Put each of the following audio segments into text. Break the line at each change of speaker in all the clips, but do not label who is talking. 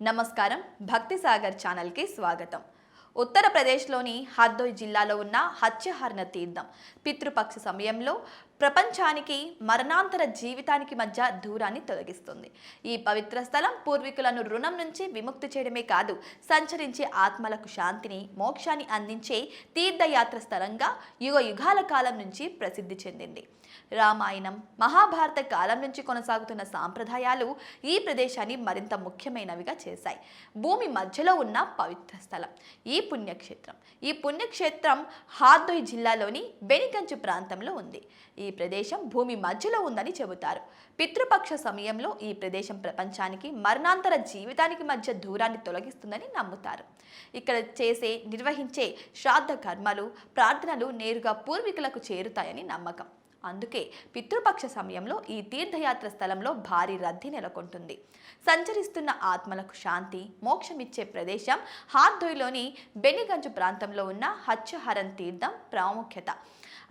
నమస్కారం, భక్తి సాగర్ ఛానల్కి స్వాగతం. ఉత్తరప్రదేశ్లోని హర్దోయ్ జిల్లాలో ఉన్న హత్యహరణ తీర్థం పితృపక్ష సమయంలో ప్రపంచానికి మరణాంతర జీవితానికి మధ్య దూరాన్ని తొలగిస్తుంది. ఈ పవిత్ర స్థలం పూర్వీకులను రుణం నుంచి విముక్తి చేయడమే కాదు, సంచరించే ఆత్మలకు శాంతిని, మోక్షాన్ని అందించే తీర్థయాత్ర స్థలంగా యుగ యుగాల కాలం నుంచి ప్రసిద్ధి చెందింది. రామాయణం, మహాభారత కాలం నుంచి కొనసాగుతున్న సాంప్రదాయాలు ఈ ప్రదేశాన్ని మరింత ముఖ్యమైనవిగా చేశాయి. భూమి మధ్యలో ఉన్న పవిత్ర స్థలం ఈ పుణ్యక్షేత్రం హార్దోయ్ జిల్లాలోని బెనిగంజ్ ప్రాంతంలో ఉంది. ఈ ప్రదేశం భూమి మధ్యలో ఉందని చెబుతారు. పితృపక్ష సమయంలో ఈ ప్రదేశం ప్రపంచానికి, మరణాంతర జీవితానికి మధ్య దూరాన్ని తొలగిస్తుందని నమ్ముతారు. ఇక్కడ నిర్వహించే శ్రాద్ధ కర్మలు, ప్రార్థనలు నేరుగా పూర్వీకులకు చేరుతాయని నమ్మకం. అందుకే పితృపక్ష సమయంలో ఈ తీర్థయాత్ర స్థలంలో భారీ రద్దీ నెలకొంటుంది. సంచరిస్తున్న ఆత్మలకు శాంతి, మోక్షమిచ్చే ప్రదేశం హార్దోయ్లోని బెనిగంజ్ ప్రాంతంలో ఉన్న హత్యహరణ తీర్థం ప్రాముఖ్యత.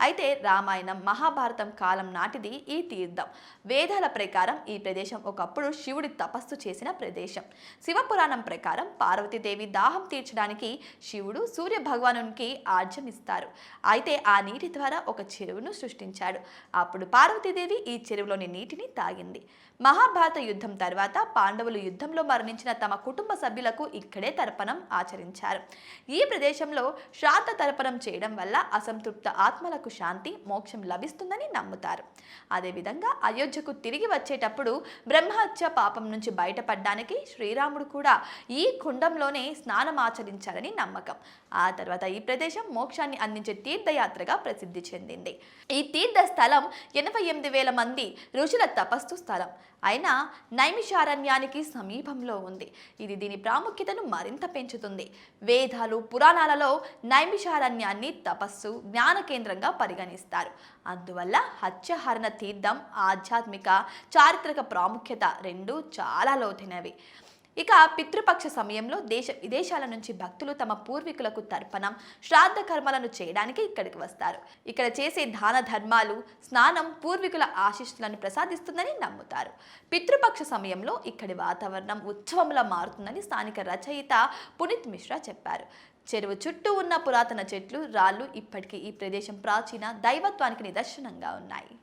అయితే రామాయణం, మహాభారతం కాలం నాటిది ఈ తీర్థం. వేదాల ప్రకారం ఈ ప్రదేశం ఒకప్పుడు శివుడి తపస్సు చేసిన ప్రదేశం. శివపురాణం ప్రకారం పార్వతీదేవి దాహం తీర్చడానికి శివుడు సూర్య భగవానునికి ఆర్జ్యం ఇస్తారు. అయితే ఆ నీటి ద్వారా ఒక చెరువును సృష్టించాడు. అప్పుడు పార్వతీదేవి ఈ చెరువులోని నీటిని తాగింది. మహాభారత యుద్ధం తర్వాత పాండవులు యుద్ధంలో మరణించిన తమ కుటుంబ సభ్యులకు ఇక్కడే తర్పణం ఆచరించారు. ఈ ప్రదేశంలో శ్రాద్ధ తర్పణం చేయడం వల్ల అసంతృప్త ఆత్మలకు శాంతి, మోక్షం లభిస్తుందని నమ్ముతారు. అదేవిధంగా అయోధ్యకు తిరిగి వచ్చేటప్పుడు బ్రహ్మహత్య పాపం నుంచి బయటపడడానికి శ్రీరాముడు కూడా ఈ కుండంలోనే స్నానం ఆచరించారని నమ్మకం. ఆ తర్వాత ఈ ప్రదేశం మోక్షాన్ని అందించే తీర్థయాత్రగా ప్రసిద్ధి చెందింది. ఈ తీర్థ స్థలం 88,000 మంది ఋషుల తపస్సు స్థలం అయిన నైమిషారణ్యానికి సమీపంలో ఉంది. ఇది దీని ప్రాముఖ్యతను మరింత పెంచుతుంది. వేదాలు, పురాణాలలో నైమిషారణ్యాన్ని తపస్సు, జ్ఞాన కేంద్రంగా పరిగణిస్తారు. అందువల్ల హత్యహరణ తీర్థం ఆధ్యాత్మిక, చారిత్రక ప్రాముఖ్యత రెండూ చాలా లోతైనవి. ఇక పితృపక్ష సమయంలో విదేశాల నుంచి భక్తులు తమ పూర్వీకులకు తర్పణం, శ్రాద్ధ కర్మలను చేయడానికి ఇక్కడికి వస్తారు. ఇక్కడ చేసే దాన ధర్మాలు, స్నానం పూర్వీకుల ఆశీస్సులను ప్రసాదిస్తుందని నమ్ముతారు. పితృపక్ష సమయంలో ఇక్కడి వాతావరణం ఉత్సవంలా మారుతుందని స్థానిక రచయిత పునీత్ మిశ్రా చెప్పారు. చెరువు చుట్టూ ఉన్న పురాతన చెట్లు, రాళ్ళు ఇప్పటికీ ఈ ప్రదేశం ప్రాచీన దైవత్వానికి నిదర్శనంగా ఉన్నాయి.